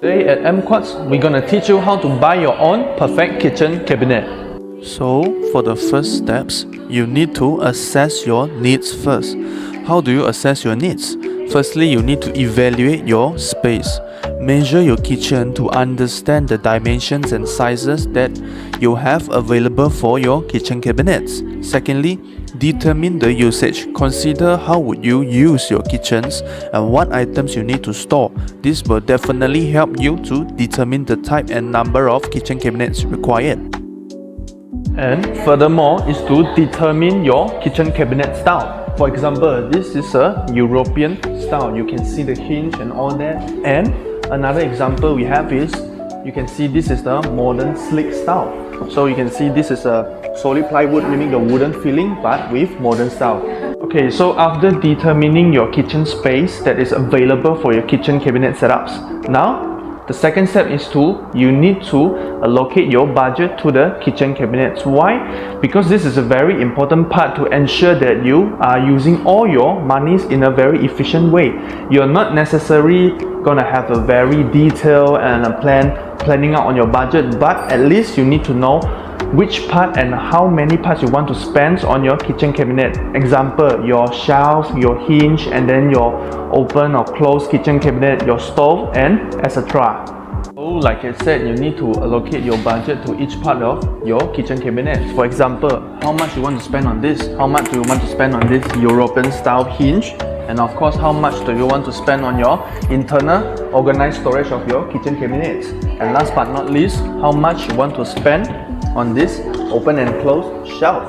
Today at AmpQuartz, we're gonna teach you how to buy your own perfect kitchen cabinet. So, for the first steps, you need to assess your needs first. How do you assess your needs? Firstly, you need to evaluate your space. Measure your kitchen to understand the dimensions and sizes that you have available for your kitchen cabinets. Secondly, determine the usage. Consider how would you use your kitchens and what items you need to store. This will definitely help you to determine the type and number of kitchen cabinets required. And furthermore is to determine your kitchen cabinet style. For example, this is a European style. You can see the hinge and all that. And another example we have is, you can see this is the modern sleek style. So you can see this is a solid plywood, meaning the wooden feeling, but with modern style. Okay, so after determining your kitchen space that is available for your kitchen cabinet setups, now the second step is you need to allocate your budget to the kitchen cabinets. Why? Because this is a very important part to ensure that you are using all your monies in a very efficient way. You're not necessarily gonna have a very detailed and a planning out on your budget, but at least you need to know which part and how many parts you want to spend on your kitchen cabinet. Example, your shelf, your hinge, and then your open or closed kitchen cabinet, your stove, and etc. So like I said, you need to allocate your budget to each part of your kitchen cabinet. For example, how much you want to spend on this, how much do you want to spend on this European style hinge, and of course how much do you want to spend on your internal organized storage of your kitchen cabinets. And last but not least, how much you want to spend on this open and closed shelf.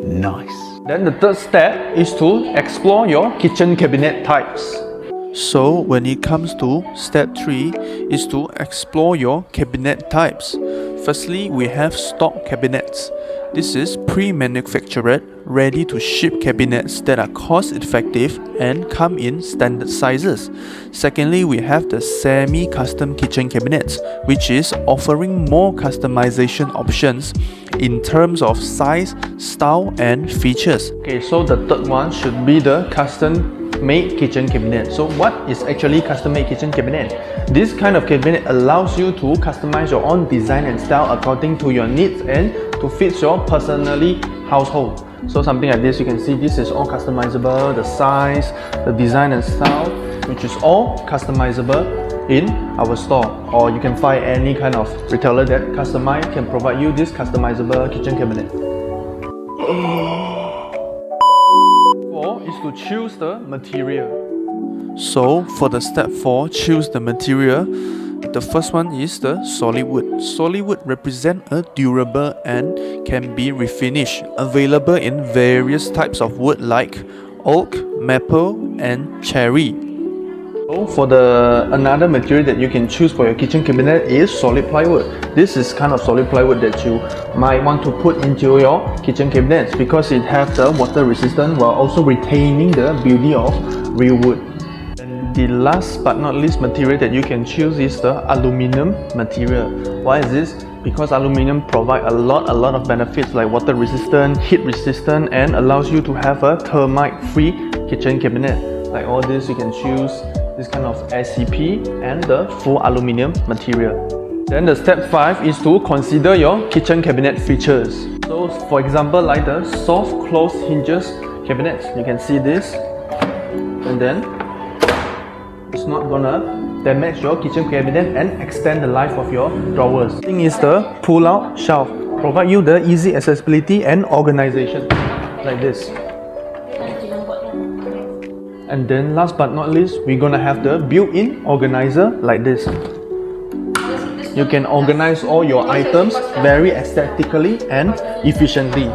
Nice. Then the third step is to explore your kitchen cabinet types. So when it comes to step 3 is to explore your cabinet types. Firstly, we have stock cabinets. This is pre-manufactured, ready to ship cabinets that are cost-effective and come in standard sizes. Secondly, we have the semi-custom kitchen cabinets, which is offering more customization options in terms of size, style, and features. Okay, so the third one should be the custom-made kitchen cabinet. So what is actually custom-made kitchen cabinet? This kind of cabinet allows you to customize your own design and style according to your needs and to fit your personally household. So something like this, you can see this is all customizable, the size, the design and style, which is all customizable in our store, or you can find any kind of retailer that can provide you this customizable kitchen cabinet. 4 is to choose the material. So for the step 4, choose the material. The first one is the solid wood. Solid wood represent a durable and can be refinished, available in various types of wood like oak, maple, and cherry. So for another material that you can choose for your kitchen cabinet is solid plywood. This is kind of solid plywood that you might want to put into your kitchen cabinets because it has the water resistance while also retaining the beauty of real wood. And the last but not least material that you can choose is the aluminum material. Why is this? Because aluminum provides a lot of benefits like water resistant, heat resistant, and allows you to have a termite free kitchen cabinet. Like all this, you can choose this kind of SCP and the full aluminum material. Then the step 5 is to consider your kitchen cabinet features. So for example, like the soft closed hinges cabinets, you can see this, and then it's not gonna damage your kitchen cabinet and extend the life of your drawers. Thing is the pull-out shelf, provide you the easy accessibility and organization like this. And then last but not least, we're gonna have the built-in organizer like this. You can organize all your items very aesthetically and efficiently.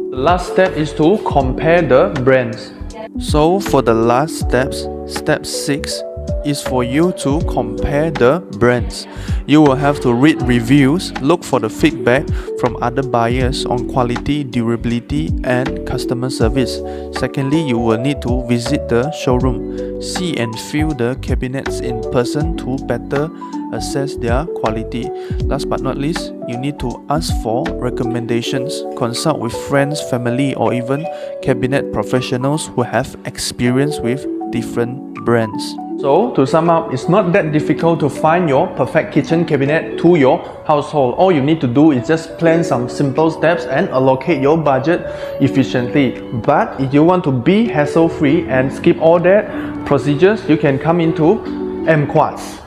The last step is to compare the brands. So for the last steps, step 6 is for you to compare the brands. You will have to read reviews, look for the feedback from other buyers on quality, durability, and customer service. Secondly, you will need to visit the showroom, see and feel the cabinets in person to better assess their quality. Last but not least, you need to ask for recommendations, consult with friends, family, or even cabinet professionals who have experience with different brands. So, to sum up, it's not that difficult to find your perfect kitchen cabinet to your household. All you need to do is just plan some simple steps and allocate your budget efficiently. But if you want to be hassle-free and skip all that procedures, you can come into AmpQuartz.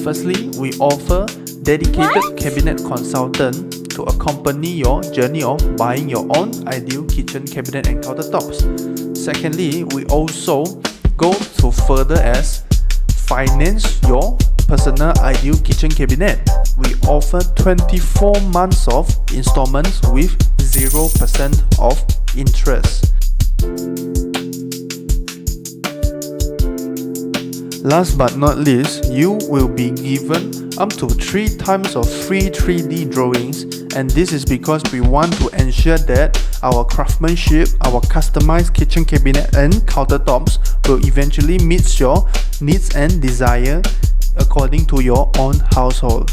Firstly, we offer dedicated cabinet consultant to accompany your journey of buying your own ideal kitchen cabinet and countertops. Secondly, we also go to further as finance your personal ideal kitchen cabinet. We offer 24 months of installments with 0% of interest. Last but not least, you will be given up to 3 times of free 3D drawings, and this is because we want to ensure that our craftsmanship, our customized kitchen cabinet and countertops will eventually meet your needs and desire according to your own household.